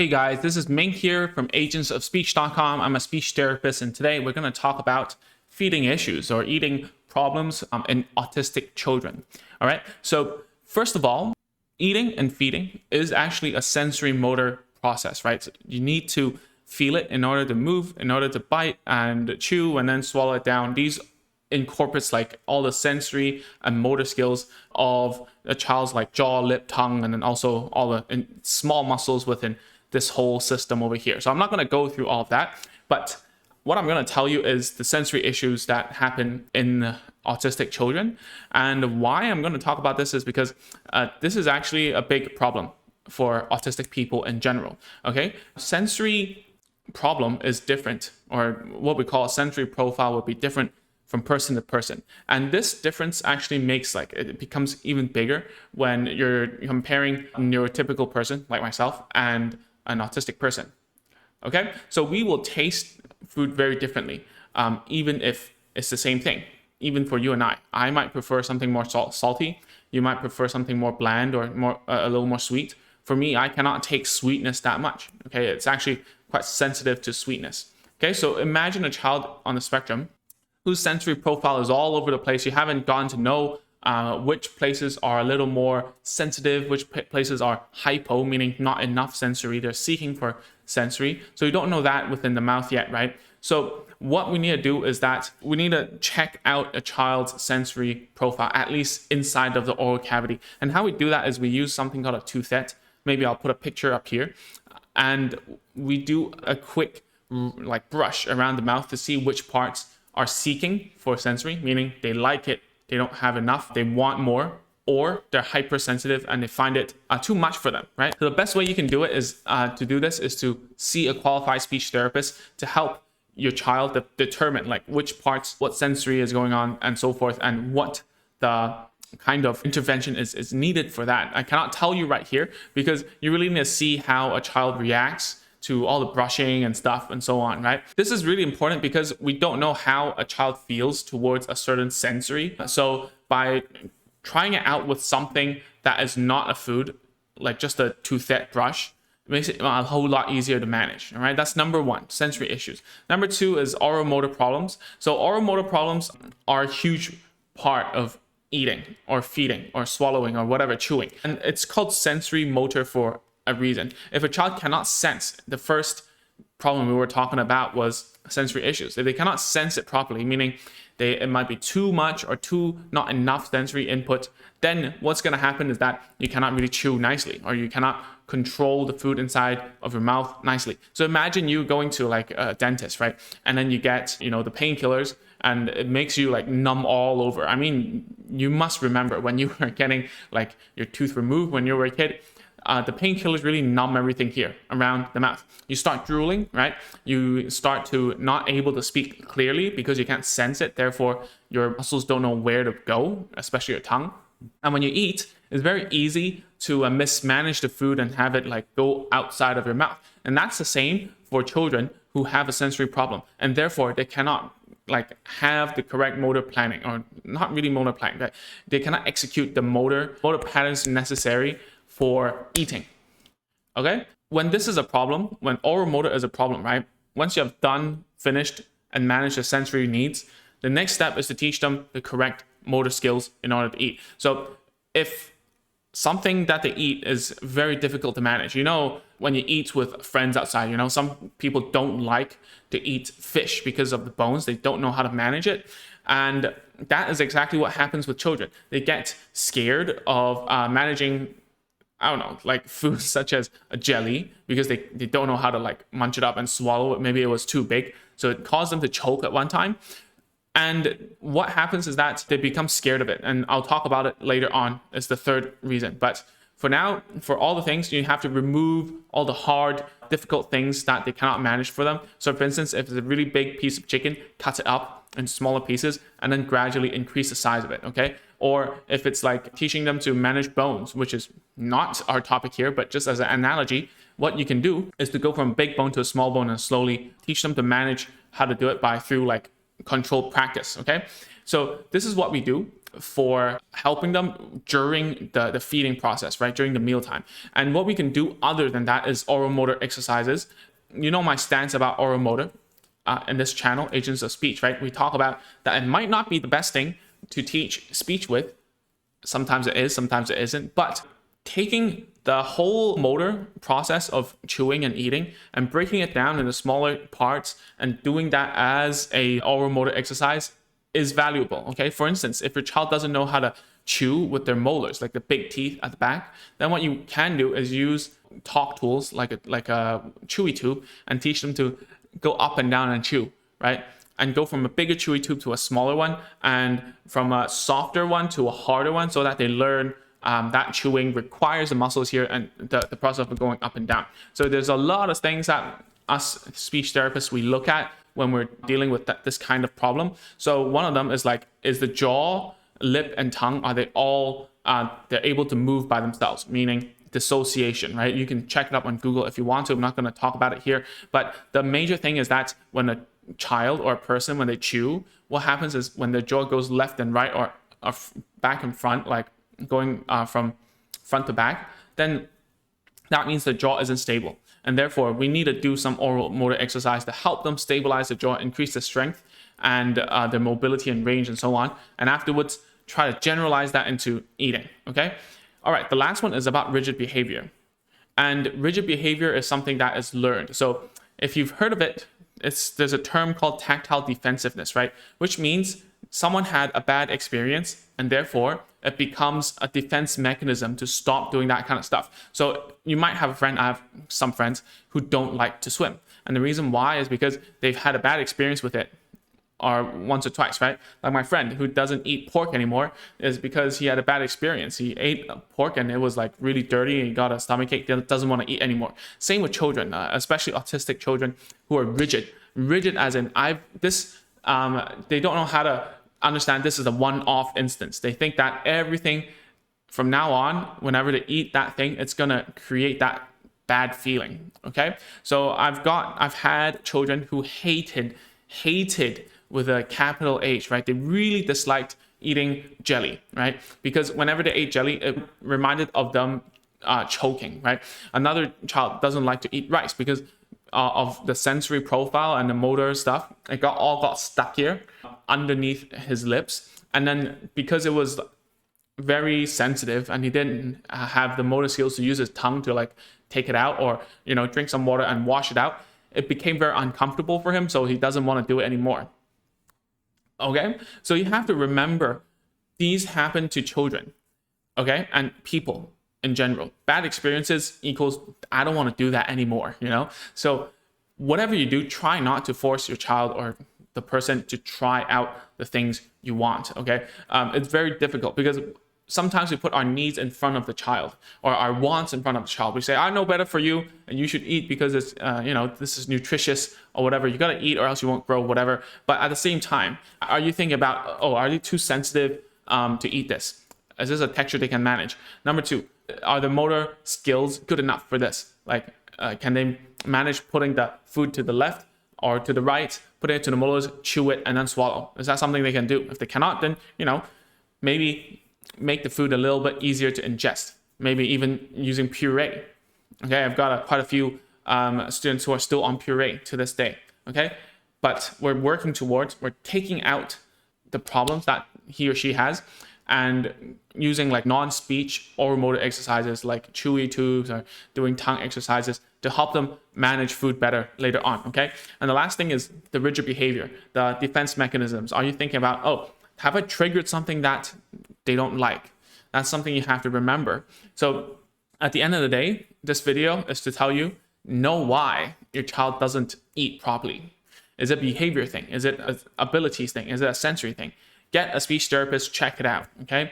Hey guys, this is Ming here from agentsofspeech.com. I'm a speech therapist, and today we're going to talk about feeding issues or eating problems in autistic children. All right, so first of all, eating and feeding is actually a sensory motor process, right? So you need to feel it in order to move, in order to bite and chew and then swallow it down. These incorporates like all the sensory and motor skills of a child's like jaw, lip, tongue, and then also all the small muscles within this whole system over here. So I'm not going to go through all of that, but what I'm going to tell you is the sensory issues that happen in autistic children. And why I'm going to talk about this is because this is actually a big problem for autistic people in general. Okay, sensory problem is different, or what we call a sensory profile would be different from person to person. And this difference actually makes it becomes even bigger when you're comparing a neurotypical person like myself and an autistic person. Okay, so we will taste food very differently, even if it's the same thing. Even for you and I might prefer something more salty. You might prefer something more bland or more a little more sweet. For me, I cannot take sweetness that much. Okay, it's actually quite sensitive to sweetness. Okay, so imagine a child on the spectrum whose sensory profile is all over the place. You haven't gotten to know which places are a little more sensitive, which places are hypo, meaning not enough sensory. They're seeking for sensory. So you don't know that within the mouth yet, right? So what we need to do is that we need to check out a child's sensory profile, at least inside of the oral cavity. And how we do that is we use something called a toothette. Maybe I'll put a picture up here. And we do a quick brush around the mouth to see which parts are seeking for sensory, meaning they like it, they don't have enough, they want more, or they're hypersensitive and they find it too much for them, right? So the best way you can do it is to see a qualified speech therapist to help your child determine which parts, what sensory is going on and so forth, and what the kind of intervention is needed for that. I cannot tell you right here because you really need to see how a child reacts to all the brushing and stuff and so on, right? This is really important because we don't know how a child feels towards a certain sensory. So by trying it out with something that is not a food, like just a toothette brush, it makes it a whole lot easier to manage, all right? That's number one, sensory issues. Number two is oromotor problems. So oromotor problems are a huge part of eating or feeding or swallowing or whatever, chewing. And it's called sensory motor for a reason. If a child cannot sense, the first problem we were talking about was sensory issues. If they cannot sense it properly, meaning it might be too much or not enough sensory input, then what's going to happen is that you cannot really chew nicely, or you cannot control the food inside of your mouth nicely. So imagine you going to a dentist, right? And then you get, the painkillers, and it makes you numb all over. I mean, you must remember when you were getting your tooth removed when you were a kid, the painkillers really numb everything here around the mouth. You start drooling, right? You start to not able to speak clearly because you can't sense it. Therefore, your muscles don't know where to go, especially your tongue. And when you eat, it's very easy to mismanage the food and have it go outside of your mouth. And that's the same for children who have a sensory problem. And therefore, they cannot have the correct motor planning, or not really motor planning, but they cannot execute the motor patterns necessary for eating. Okay, when this is a problem, when oromotor is a problem, right? Once you have finished and managed the sensory needs, the next step is to teach them the correct motor skills in order to eat. So if something that they eat is very difficult to manage, when you eat with friends outside, some people don't like to eat fish because of the bones. They don't know how to manage it. And that is exactly what happens with children. They get scared of managing foods such as a jelly because they don't know how to munch it up and swallow it. Maybe it was too big, so it caused them to choke at one time. And what happens is that they become scared of it. And I'll talk about it later on as the third reason. But for now, for all the things, you have to remove all the hard, difficult things that they cannot manage for them. So for instance, if it's a really big piece of chicken, cut it up in smaller pieces and then gradually increase the size of it, okay? Or if it's teaching them to manage bones, which is not our topic here, but just as an analogy, what you can do is to go from a big bone to a small bone and slowly teach them to manage how to do it through controlled practice, okay? So this is what we do. for helping them during the feeding process, right? During the mealtime. And what we can do other than that is oromotor exercises. You know my stance about oromotor in this channel, Agents of Speech, right? We talk about that it might not be the best thing to teach speech with. Sometimes it is, sometimes it isn't. But taking the whole motor process of chewing and eating and breaking it down into smaller parts and doing that as a oral motor exercise is valuable. Okay, for instance, if your child doesn't know how to chew with their molars, like the big teeth at the back, then what you can do is use talk tools like a chewy tube and teach them to go up and down and chew, right? And go from a bigger chewy tube to a smaller one, and from a softer one to a harder one, so that they learn that chewing requires the muscles here and the process of going up and down. So there's a lot of things that us speech therapists, we look at when we're dealing with this kind of problem. So one of them is like, is the jaw, lip, and tongue, are they all, they're able to move by themselves, meaning dissociation, right? You can check it up on Google if you want to. I'm not going to talk about it here. But the major thing is that when a child or a person, when they chew, what happens is when the jaw goes left and right or back and front, like going from front to back, then that means the jaw isn't stable. And therefore, we need to do some oral motor exercise to help them stabilize the jaw, increase the strength and their mobility and range and so on. And afterwards, try to generalize that into eating, okay? All right, the last one is about rigid behavior. And rigid behavior is something that is learned. So if you've heard of it, there's a term called tactile defensiveness, right? Which means someone had a bad experience and therefore it becomes a defense mechanism to stop doing that kind of stuff. So you might have a friend, I have some friends who don't like to swim. And the reason why is because they've had a bad experience with it, or once or twice, right? Like my friend who doesn't eat pork anymore is because he had a bad experience. He ate pork and it was like really dirty and he got a stomachache, doesn't want to eat anymore. Same with children, especially autistic children who are rigid. Rigid as in, they don't know how to understand this is a one-off instance. They think that everything from now on, whenever they eat that thing, it's gonna create that bad feeling, okay? So I've had children who hated with a capital H, right? They really disliked eating jelly, right? Because whenever they ate jelly, it reminded of them choking, right? Another child doesn't like to eat rice because of the sensory profile and the motor stuff. It all got stuck here underneath his lips. And then because it was very sensitive and he didn't have the motor skills to use his tongue to like take it out or, drink some water and wash it out, it became very uncomfortable for him. So he doesn't want to do it anymore. Okay, so you have to remember these happen to children, okay, and people in general. Bad experiences equals I don't want to do that anymore, So whatever you do, try not to force your child or the person to try out the things you want, okay? It's very difficult because sometimes we put our needs in front of the child or our wants in front of the child. We say, I know better for you and you should eat because it's, this is nutritious or whatever. You got to eat or else you won't grow, whatever. But at the same time, are you thinking about, are they too sensitive to eat this? Is this a texture they can manage? Number two, are the motor skills good enough for this? Like, can they manage putting the food to the left or to the right, put it to the molars, chew it, and then swallow? Is that something they can do? If they cannot, then, maybe make the food a little bit easier to ingest. Maybe even using puree. Okay, I've got quite a few students who are still on puree to this day. Okay, but we're taking out the problems that he or she has and using like non-speech oral motor exercises like chewy tubes or doing tongue exercises to help them manage food better later on, okay? And the last thing is the rigid behavior, the defense mechanisms. Are you thinking about, have I triggered something that they don't like? That's something you have to remember. So at the end of the day, this video is to tell you, know why your child doesn't eat properly. Is it a behavior thing? Is it an abilities thing? Is it a sensory thing? Get a speech therapist, check it out, okay?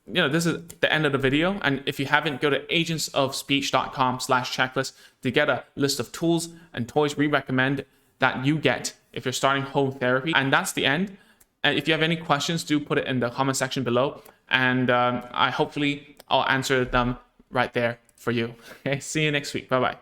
This is the end of the video. And if you haven't, go to agentsofspeech.com/checklist to get a list of tools and toys we recommend that you get if you're starting home therapy. And that's the end. And if you have any questions, do put it in the comment section below. And I'll answer them right there for you. Okay, see you next week. Bye-bye.